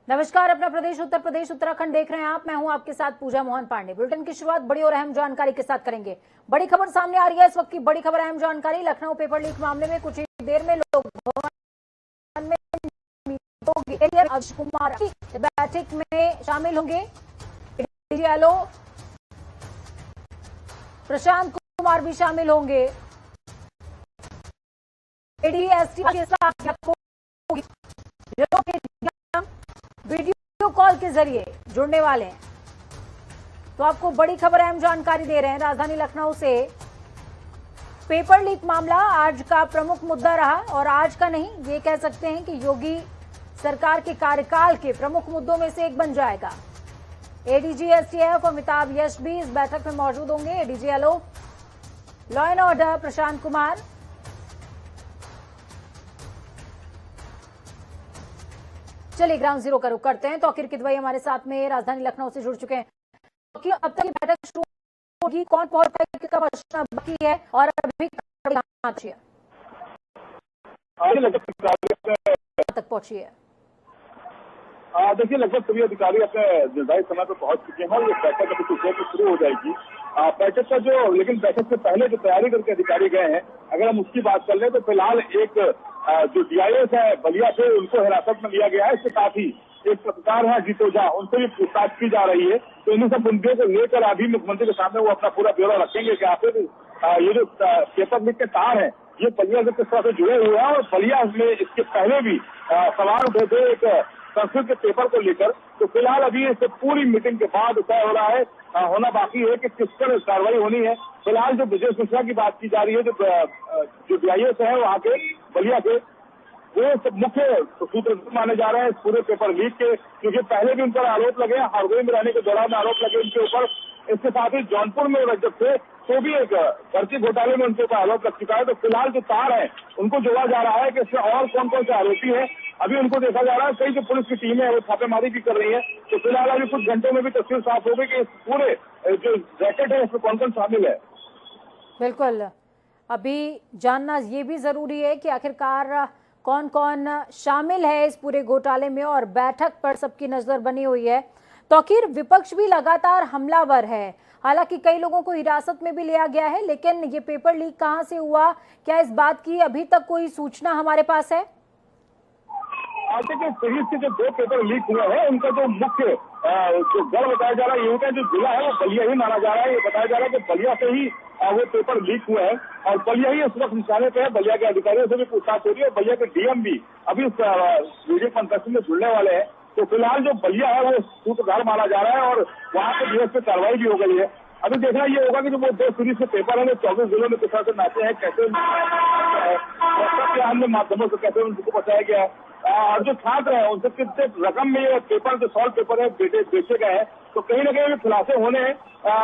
नमस्कार, अपना प्रदेश उत्तर प्रदेश उत्तराखंड देख रहे हैं आप। मैं हूं आपके साथ पूजा मोहन पांडे। बुलेटिन की शुरुआत बड़ी और अहम जानकारी के साथ करेंगे। बड़ी खबर सामने आ रही है इस वक्त की बड़ी खबर, अहम जानकारी। लखनऊ पेपर लीक मामले में कुछ ही देर में लोग भवन में अवध कुमार की बैठक में शामिल होंगे। प्रशांत कुमार भी शामिल होंगे। एडीएसटी के साथ वीडियो कॉल के जरिए जुड़ने वाले हैं। तो आपको बड़ी खबर, अहम जानकारी दे रहे हैं राजधानी लखनऊ से। पेपर लीक मामला आज का प्रमुख मुद्दा रहा और आज का नहीं, ये कह सकते हैं कि योगी सरकार के कार्यकाल के प्रमुख मुद्दों में से एक बन जाएगा। एडीजी एसटीएफ अमिताभ यश भी इस बैठक में मौजूद होंगे। ADG LO law and order Prashant Kumar, चलिए ग्राउंड जीरो का रुख करते हैं। तौकीर किदवई हमारे साथ में राजधानी लखनऊ से जुड़ चुके हैं। तो अब तक बैठक शुरू होगी, कौन पहुंच का पहुंचना बाकी है और अभी तक पहुंची है? देखिए, लगभग सभी अधिकारी अपने निर्धारित समय पर पहुंच चुके हैं और ये बैठक अभी कुछ देर में शुरू हो जाएगी। बैठक का लेकिन बैठक से पहले जो तैयारी करके अधिकारी गए हैं, अगर हम उसकी बात कर ले तो फिलहाल एक जो डीआईएस है बलिया से, उनको हिरासत में लिया गया है। इसके साथ ही एक पत्रकार है अजीत ओझा, उनसे भी पूछताछ की जा रही है। तो इन्हीं सब मुद्दों को लेकर अभी मुख्यमंत्री के सामने वो अपना पूरा ब्यौरा रखेंगे कि आखिर ये जो पेपर लीक के तार है ये बलिया से किस तरह से जुड़े हुए हैं। और बलिया में इसके पहले भी सवाल उठे थे एक संस्कृत के पेपर को लेकर। तो फिलहाल अभी इस पूरी मीटिंग के बाद तय हो रहा है, होना बाकी है कि किस तरह कार्रवाई होनी है। फिलहाल जो ब्रजेश मिश्रा की बात की जा रही है, जो डीआईएस है वहाँ के बलिया के, वो सब मुख्य सूत्रधार माने जा रहे हैं इस पूरे पेपर लीक के, क्योंकि पहले भी उन पर आरोप लगे, हरदोई में रहने के दौरान आरोप लगे उनके ऊपर। इसके साथ ही जौनपुर में जब थे तो भी एक फर्जी घोटाले में उनके ऊपर आरोप लग चुका है। तो फिलहाल जो तार है उनको जोड़ा जा रहा है कि इसमें और कौन कौन से आरोपी है, अभी उनको देखा जा रहा है। कई जो पुलिस की टीमें है वो छापेमारी भी कर रही है। तो फिलहाल अभी कुछ घंटों में भी तस्वीर साफ होगी कि इस पूरे जो रैकेट है इसमें कौन कौन शामिल है। बिल्कुल, अभी जानना ये भी जरूरी है कि आखिरकार कौन कौन शामिल है इस पूरे घोटाले में, और बैठक पर सबकी नजर बनी हुई है। तौकीर, विपक्ष भी लगातार हमलावर है। हालांकि कई लोगों को हिरासत में भी लिया गया है, लेकिन ये पेपर लीक कहां से हुआ, क्या इस बात की अभी तक कोई सूचना हमारे पास है? देखिए, सीरीज के जो 2 पेपर लीक हुए हैं उनका जो मुख्य जो गढ़ बताया जा रहा है, ये जो जिला है वो बलिया ही माना जा रहा है। ये बताया जा रहा है कि बलिया से ही वो पेपर लीक हुए हैं और बलिया ही इस वक्त निशाने पे है। बलिया के अधिकारियों से भी पूछताछ हो रही है और बलिया के डीएम भी अभी इस वीडियो कॉन्फ्रेंसिंग में जुड़ने वाले हैं। तो फिलहाल जो बलिया है वो सूत्रधार माना जा रहा है और वहाँ पे डीएस पे कार्रवाई भी हो गई है। अभी देखना ये होगा कि जो वो 2 सीरीज के पेपर है 24 जिलों में किस तरह से नाचे हैं, कैसे अन्य माध्यमों से कैसे उनको बताया गया है और जो छात्र है उनसे कितने रकम में ये पेपर जो सॉल्व पेपर है बेचे गए हैं। तो कहीं ना कहीं खुलासे होने हैं,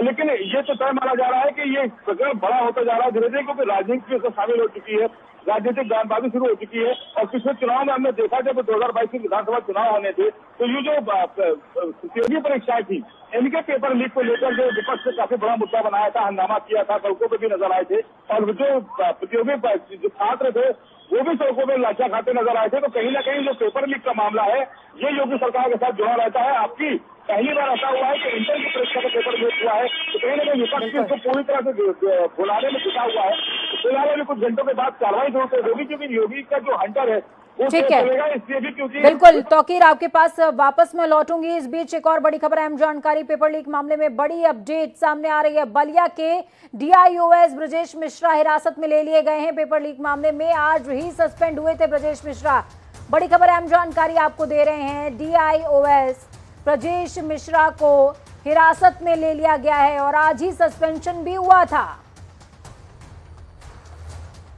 लेकिन ये तो तय माना जा रहा है कि ये प्रकरण बड़ा होता जा रहा है धीरे धीरे, क्योंकि राजनीति भी शामिल हो चुकी है, राजनीतिक बयानबाजी शुरू हो चुकी है। और पिछले चुनाव में हमने देखा जब 2022 के विधानसभा चुनाव होने थे तो ये जो प्रतियोगी परीक्षाएं थी इनके पेपर लीक को लेकर जो विपक्ष ने काफी बड़ा मुद्दा बनाया था, हंगामा किया था, सड़कों पर भी नजर आए थे और जो प्रतियोगी जो छात्र थे वो भी सड़कों में लाठियां खाते नजर आए थे। तो कहीं ना कहीं जो पेपर लीक का मामला है ये योगी सरकार के साथ जुड़ा रहता है। आपकी पहली बार ऐसा हुआ है कि इंटर की परीक्षा का पेपर लीक हुआ है, तो कहीं ना कहीं विपक्ष इसको पूरी तरह से भुलाने में जुटा हुआ है। तो फिलहाल अभी कुछ घंटों के बाद कार्रवाई जरूर होगी, क्योंकि योगी का जो हंटर है ठीक है, इसलिए भी क्योंकि बिल्कुल। तौकीर, आपके पास वापस मैं लौटूंगी। इस बीच एक और बड़ी खबर, अहम जानकारी। पेपर लीक मामले में बड़ी अपडेट सामने आ रही है। बलिया के डीआईओएस ब्रजेश मिश्रा हिरासत में ले लिए गए हैं। पेपर लीक मामले में आज ही सस्पेंड हुए थे ब्रजेश मिश्रा। बड़ी खबर, अहम जानकारी आपको दे रहे हैं। डीआईओएस ब्रजेश मिश्रा को हिरासत में ले लिया गया है और आज ही सस्पेंशन भी हुआ था।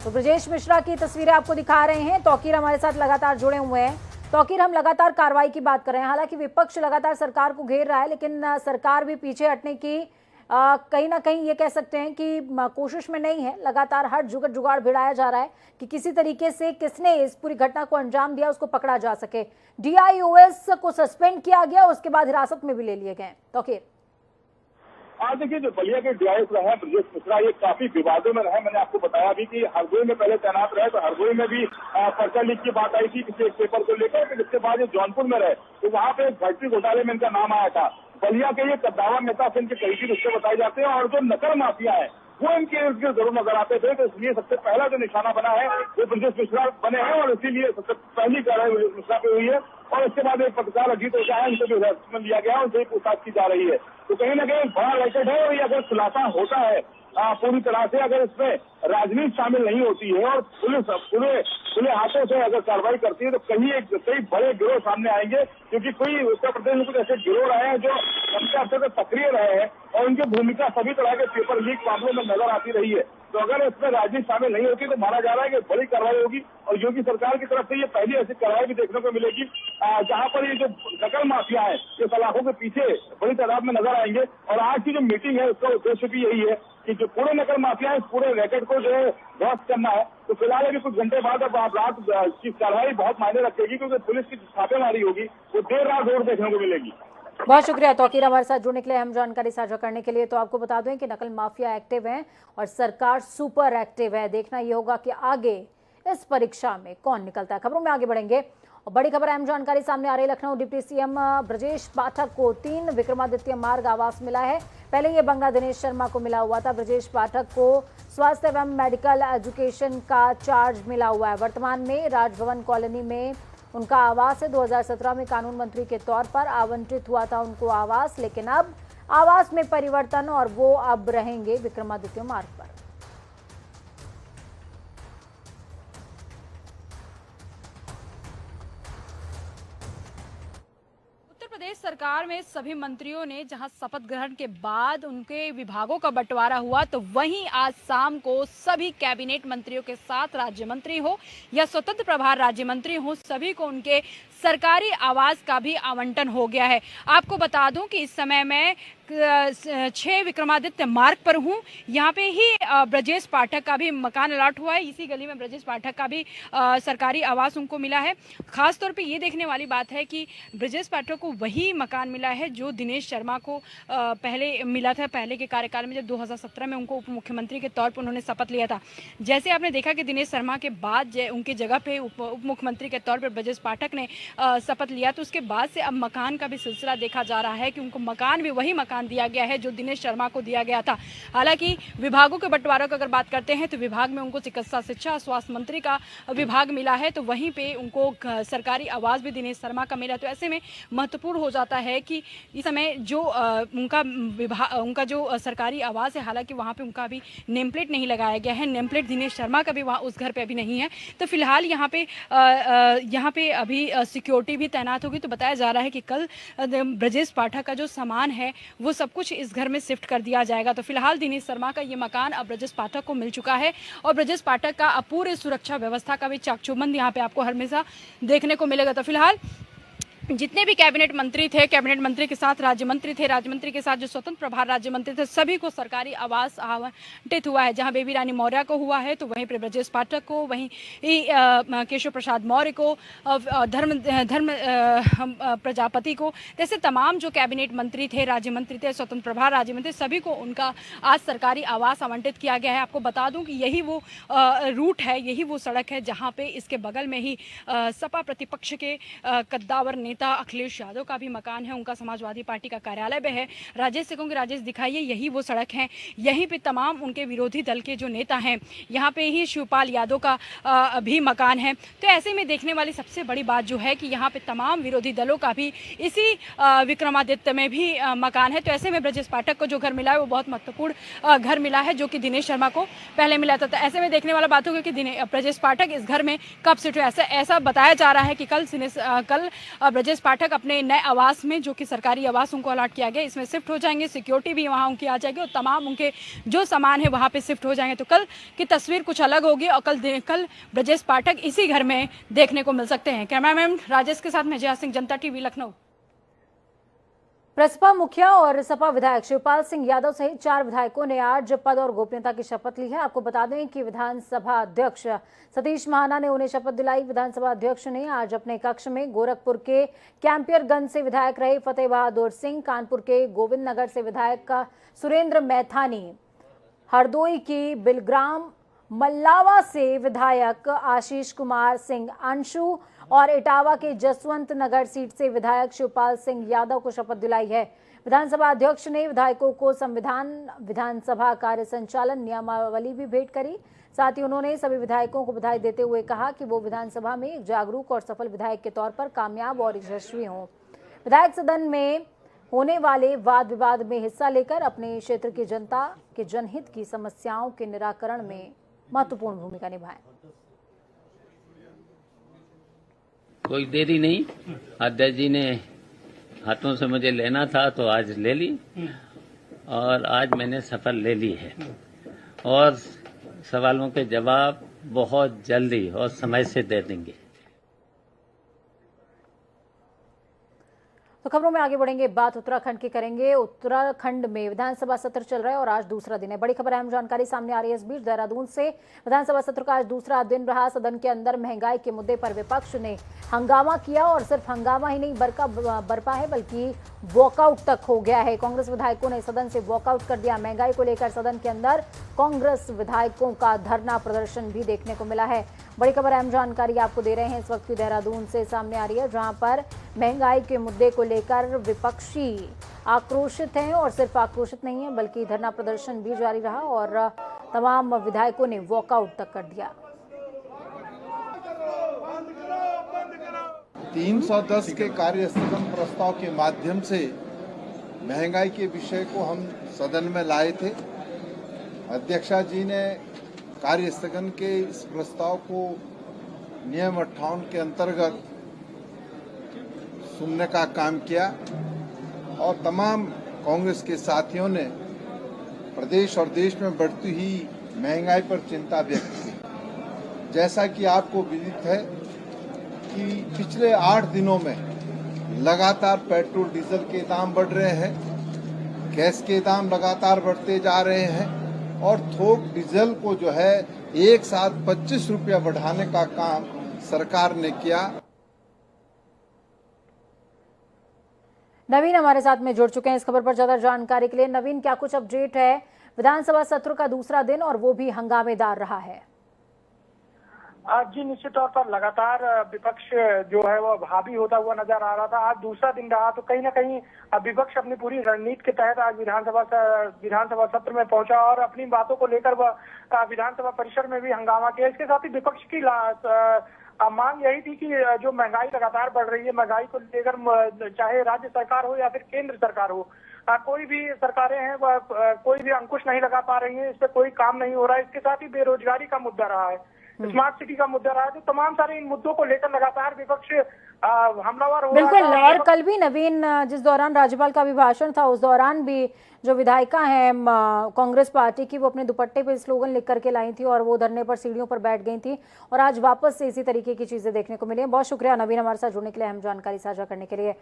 तो ब्रजेश मिश्रा की तस्वीरें आपको दिखा रहे हैं। तौकीर हमारे साथ लगातार जुड़े हुए हैं। तौकीर, हम लगातार कार्रवाई की बात कर रहे हैं। हालांकि विपक्ष लगातार सरकार को घेर रहा है, लेकिन सरकार भी पीछे हटने की कहीं ना कहीं ये कह सकते हैं कि कोशिश में नहीं है। लगातार हर जुगाड़ भिड़ाया जा रहा है कि किसी तरीके से किसने इस पूरी घटना को अंजाम दिया उसको पकड़ा जा सके। डीआईओएस को सस्पेंड किया गया, उसके बाद हिरासत में भी ले लिए गए। तौकीर, आज देखिए जो बलिया के डीआईएस रहे हैं ब्रजेश मिश्रा, ये काफी विवादों में रहे। मैंने आपको बताया भी कि हरदोई में पहले तैनात रहे, तो हरदोई में भी पर्चा लीक की बात आई थी किसी एक पेपर को लेकर। फिर इसके बाद ये जौनपुर में रहे तो वहाँ पे भर्ती घोटाले में इनका नाम आया था। बलिया के ये कद्दावर नेता से इनके करीबी रिश्ते बताए जाते हैं और जो नकल माफिया है वो इनके इर्द गिर्द जरूर नजर आते थे। तो इसलिए सबसे पहला जो निशाना बना है वो ब्रजेश मिश्रा बने हैं और इसीलिए सबसे पहली कार्रवाई ब्रजेश मिश्रा पे हुई है। और इसके बाद एक पत्रकार अजीत ओझा है, उनको भी हिरासत में लिया गया है, उनसे पूछताछ की जा रही है। तो कहीं ना कहीं बड़ा रैकेट है और ये अगर खुलासा होता है पूरी तरह से, अगर इसमें राजनीति शामिल नहीं होती है और पुलिस खुले हाथों से अगर कार्रवाई करती है तो कई बड़े गिरोह सामने आएंगे। क्योंकि कोई उत्तर प्रदेश में कुछ ऐसे गिरोह रहे हैं जो लंबे अरसे से सक्रिय रहे हैं और उनकी भूमिका सभी तरह के पेपर लीक मामलों में नजर आती रही है। तो अगर इसमें राजनीति शामिल नहीं होती तो माना जा रहा है कि बड़ी कार्रवाई होगी और योगी सरकार की तरफ से ये पहली ऐसी कार्रवाई भी देखने को मिलेगी जहां पर ये जो नकल माफिया है ये सलाखों के पीछे बड़ी तादाद में नजर आएंगे। और आज की जो मीटिंग है उसका उद्देश्य भी यही है कि जो पूरे नकल माफिया है इस पूरे रैकेट को जो है ध्वस्त करना है। तो फिलहाल अभी कुछ घंटे बाद अब रात की कार्रवाई बहुत मायने रखेगी, क्योंकि पुलिस की छापेमारी होगी वो देर रात और देखने को मिलेगी। बहुत शुक्रिया तौकीर हमारे साथ जुड़ने के लिए, अहम जानकारी साझा करने के लिए। तो आपको बता दें कि नकल माफिया एक्टिव है और सरकार सुपर एक्टिव है। देखना यह होगा कि आगे इस परीक्षा में कौन निकलता है। खबरों में आगे बढ़ेंगे और बड़ी खबर, अहम जानकारी सामने आ रही है। लखनऊ डिप्टी सीएम ब्रजेश पाठक को 3 विक्रमादित्य मार्ग आवास मिला है। पहले ये बंगला दिनेश शर्मा को मिला हुआ था। ब्रजेश पाठक को स्वास्थ्य एवं मेडिकल एजुकेशन का चार्ज मिला हुआ है। वर्तमान में राजभवन कॉलोनी में उनका आवास है। 2017 में कानून मंत्री के तौर पर आवंटित हुआ था उनको आवास, लेकिन अब आवास में परिवर्तन और वो अब रहेंगे विक्रमादित्य मार्ग पर। उत्तर प्रदेश सरकार में सभी मंत्रियों ने जहां शपथ ग्रहण के बाद उनके विभागों का बंटवारा हुआ, तो वहीं आज शाम को सभी कैबिनेट मंत्रियों के साथ राज्य मंत्री हो या स्वतंत्र प्रभार राज्य मंत्री हो, सभी को उनके सरकारी आवास का भी आवंटन हो गया है। आपको बता दूं कि इस समय मैं 6 विक्रमादित्य मार्ग पर हूं। यहाँ पे ही ब्रजेश पाठक का भी मकान अलॉट हुआ है। इसी गली में ब्रजेश पाठक का भी सरकारी आवास उनको मिला है। खास तौर पे ये देखने वाली बात है कि ब्रजेश पाठक को वही मकान मिला है जो दिनेश शर्मा को पहले मिला था, पहले के कार्यकाल में, जब 2017 में उनको उप मुख्यमंत्री के तौर पर उन्होंने शपथ लिया था। जैसे आपने देखा कि दिनेश शर्मा के बाद उनकी जगह पे उप मुख्यमंत्री के तौर पर ब्रजेश पाठक ने शपथ लिया, तो उसके बाद से अब मकान का भी सिलसिला देखा जा रहा है कि उनको मकान भी वही मकान दिया गया है जो दिनेश शर्मा को दिया गया था। हालांकि विभागों के बंटवारे की अगर बात करते हैं तो विभाग में उनको चिकित्सा शिक्षा स्वास्थ्य मंत्री का विभाग मिला है, तो वहीं पे उनको सरकारी आवास भी दिनेश शर्मा का मिला। तो ऐसे में महत्वपूर्ण हो जाता है कि इस समय जो उनका जो सरकारी आवास है, हालांकि वहाँ पे उनका अभी नेम प्लेट नहीं लगाया गया है। नेम प्लेट दिनेश शर्मा का भी वहाँ उस घर पे अभी नहीं है। तो फिलहाल यहाँ पे अभी सिक्योरिटी भी तैनात होगी। तो बताया जा रहा है कि कल ब्रजेश पाठक का जो सामान है वो सब कुछ इस घर में शिफ्ट कर दिया जाएगा। तो फिलहाल दिनेश शर्मा का ये मकान अब ब्रजेश पाठक को मिल चुका है और ब्रजेश पाठक का पूरे सुरक्षा व्यवस्था का भी चाकचौबंद यहाँ पे आपको हमेशा देखने को मिलेगा। तो फिलहाल जितने भी कैबिनेट मंत्री थे, कैबिनेट मंत्री के साथ राज्य मंत्री थे, राज्य मंत्री के साथ जो स्वतंत्र प्रभार राज्य मंत्री थे, सभी को सरकारी आवास आवंटित हुआ है। जहां बेबी रानी मौर्य को हुआ है तो वहीं पर ब्रजेश पाठक को, वहीं केशव प्रसाद मौर्य को, धर्म प्रजापति को, जैसे तमाम जो कैबिनेट मंत्री थे, राज्य मंत्री थे, स्वतंत्र प्रभार राज्य मंत्री, सभी को उनका आज सरकारी आवास आवंटित किया गया है। आपको बता दूं कि यही वो रूट है, यही वो सड़क है जहाँ पे इसके बगल में ही सपा प्रतिपक्ष के कद्दावर नेता अखिलेश यादव का भी मकान है, उनका समाजवादी पार्टी का कार्यालय भी है। राजेश से कहूँगी, राजेश दिखाइए, यही वो सड़क है, यहीं पे तमाम उनके विरोधी दल के जो नेता हैं, यहाँ पे ही शिवपाल यादव का भी मकान है। तो ऐसे में देखने वाली सबसे बड़ी बात जो है कि यहाँ पे तमाम विरोधी दलों का भी इसी विक्रमादित्य में भी मकान है। तो ऐसे में ब्रजेश पाठक को जो घर मिला है वो बहुत महत्वपूर्ण घर मिला है, जो कि दिनेश शर्मा को पहले मिला था। तो ऐसे में देखने वाला बात होगी कि ब्रजेश पाठक इस घर में कब शिफ्ट हुए। ऐसा बताया जा रहा है कि कल ब्रजेश पाठक अपने नए आवास में, जो कि सरकारी आवास उनको अलॉट किया गया, इसमें शिफ्ट हो जाएंगे। सिक्योरिटी भी वहां उनकी आ जाएगी और तमाम उनके जो सामान है वहां पे शिफ्ट हो जाएंगे। तो कल की तस्वीर कुछ अलग होगी और कल ब्रजेश पाठक इसी घर में देखने को मिल सकते हैं। कैमरामैन राजेश के साथ मैं जया सिंह, जनता टीवी, लखनऊ। प्रसपा मुखिया और सपा विधायक शिवपाल सिंह यादव सहित 4 विधायकों ने आज पद और गोपनीयता की शपथ ली है। आपको बता दें कि विधानसभा अध्यक्ष सतीश महाना ने उन्हें शपथ दिलाई। विधानसभा अध्यक्ष ने आज अपने कक्ष में गोरखपुर के कैंपियरगंज से विधायक रहे फतेह बहादुर सिंह, कानपुर के गोविंद नगर से विधायक सुरेंद्र मैथानी, हरदोई की बिलग्राम मल्लावा से विधायक आशीष कुमार सिंह अंशु और इटावा के जसवंत नगर सीट से विधायक शिवपाल सिंह यादव को शपथ दिलाई है। विधानसभा अध्यक्ष ने विधायकों को संविधान, विधानसभा कार्य संचालन नियमावली भी भेंट करी। साथ ही उन्होंने सभी विधायकों को बधाई देते हुए कहा कि वो विधानसभा में एक जागरूक और सफल विधायक के तौर पर कामयाब और यशस्वी हों। विधायक सदन में होने वाले वाद विवाद में हिस्सा लेकर अपने क्षेत्र की जनता के जनहित की समस्याओं के निराकरण में महत्वपूर्ण भूमिका निभाएं। कोई देरी नहीं, अध्यक्ष जी ने हाथों से मुझे लेना था तो आज ले ली और आज मैंने शपथ ले ली है और सवालों के जवाब बहुत जल्दी और समय से दे देंगे। तो खबरों में आगे बढ़ेंगे, बात उत्तराखंड की करेंगे। उत्तराखंड में विधानसभा सत्र चल रहा है और आज दूसरा दिन है। बड़ी खबर, अहम जानकारी सामने आ रही है इस बीच। देहरादून से विधानसभा सत्र का आज दूसरा दिन रहा। सदन के अंदर महंगाई के मुद्दे पर विपक्ष ने हंगामा किया और सिर्फ हंगामा ही नहीं बरपा है बल्कि वॉकआउट तक हो गया है। कांग्रेस विधायकों ने सदन से वॉकआउट कर दिया। महंगाई को लेकर सदन के अंदर कांग्रेस विधायकों का धरना प्रदर्शन भी देखने को मिला है। बड़ी खबर, अहम जानकारी आपको दे रहे हैं इस वक्त की देहरादून से सामने आ रही है, जहां पर महंगाई के मुद्दे को लेकर विपक्षी आक्रोशित हैं और सिर्फ आक्रोशित नहीं है बल्कि धरना प्रदर्शन भी जारी रहा और तमाम विधायकों ने वॉकआउट तक कर दिया। 310 के कार्यस्थगन प्रस्ताव के माध्यम से महंगाई के विषय को हम सदन में लाए थे। अध्यक्षा जी ने कार्यस्थगन के इस प्रस्ताव को नियम 58 के अंतर्गत सुनने का काम किया और तमाम कांग्रेस के साथियों ने प्रदेश और देश में बढ़ती हुई महंगाई पर चिंता व्यक्त की। जैसा कि आपको विदित है कि पिछले 8 दिनों में लगातार पेट्रोल डीजल के दाम बढ़ रहे हैं, गैस के दाम लगातार बढ़ते जा रहे हैं और थोक डीजल को जो है एक साथ 25 रुपया बढ़ाने का काम सरकार ने किया। नवीन हमारे साथ में जुड़ चुके हैं इस खबर पर ज्यादा जानकारी के लिए। नवीन, क्या कुछ अपडेट है? विधानसभा सत्र का दूसरा दिन और वो भी हंगामेदार रहा है। जी, निश्चित तौर पर लगातार विपक्ष जो है वो हावी होता हुआ नजर आ रहा था। आज दूसरा दिन रहा तो कहीं ना कहीं विपक्ष अपनी पूरी रणनीति के तहत आज विधानसभा सत्र में पहुंचा और अपनी बातों को लेकर वह विधानसभा परिसर में भी हंगामा किया। इसके साथ ही विपक्ष की मांग यही थी कि जो महंगाई लगातार बढ़ रही है, महंगाई को लेकर चाहे राज्य सरकार हो या फिर केंद्र सरकार हो, कोई भी सरकारें हैं वह कोई भी अंकुश नहीं लगा पा रही है, इस पर कोई काम नहीं हो रहा है। इसके साथ ही बेरोजगारी का मुद्दा रहा है, स्मार्ट सिटी का मुद्दा रहा है। तो तमाम सारे इन मुद्दों को लेकर लगातार विपक्ष हमलावर हो रहा है। बिल्कुल, और कल भी नवीन जिस दौरान राज्यपाल का अभिभाषण था उस दौरान भी जो विधायिका हैं कांग्रेस पार्टी की, वो अपने दुपट्टे पे स्लोगन लिख करके लाई थी और वो धरने पर सीढ़ियों पर बैठ गई थी और आज वापस से इसी तरीके की चीजें देखने को मिली है। बहुत शुक्रिया नवीन हमारे साथ जुड़ने के लिए, अहम जानकारी साझा करने के लिए।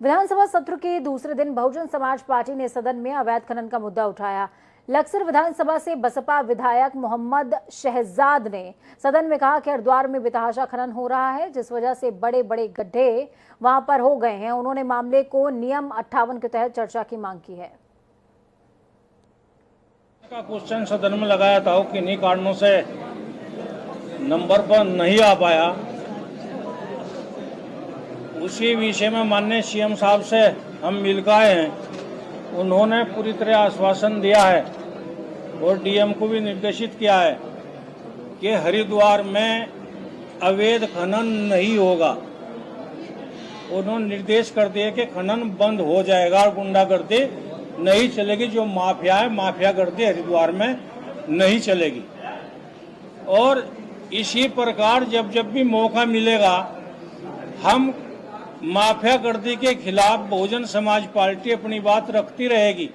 विधानसभा सत्र के दूसरे दिन बहुजन समाज पार्टी ने सदन में अवैध खनन का मुद्दा उठाया। लक्सर विधानसभा से बसपा विधायक मोहम्मद शहजाद ने सदन में कहा कि हरिद्वार में बेतहाशा खनन हो रहा है, जिस वजह से बड़े बड़े गड्ढे वहां पर हो गए हैं। उन्होंने मामले को नियम 58 के तहत चर्चा की मांग की है। का क्वेश्चन सदन में लगाया था कि किन्हीं कारणों से नंबर पर नहीं आ पाया, उसी विषय में माननीय सीएम साहब से हम मिल गए हैं। उन्होंने पूरी तरह आश्वासन दिया है और डीएम को भी निर्देशित किया है कि हरिद्वार में अवैध खनन नहीं होगा। उन्होंने निर्देश कर दिए कि खनन बंद हो जाएगा और गुंडागर्दी नहीं चलेगी। जो माफिया है, माफियागर्दी हरिद्वार में नहीं चलेगी। और इसी प्रकार जब जब भी मौका मिलेगा हम माफियागर्दी के खिलाफ बहुजन समाज पार्टी अपनी बात रखती रहेगी।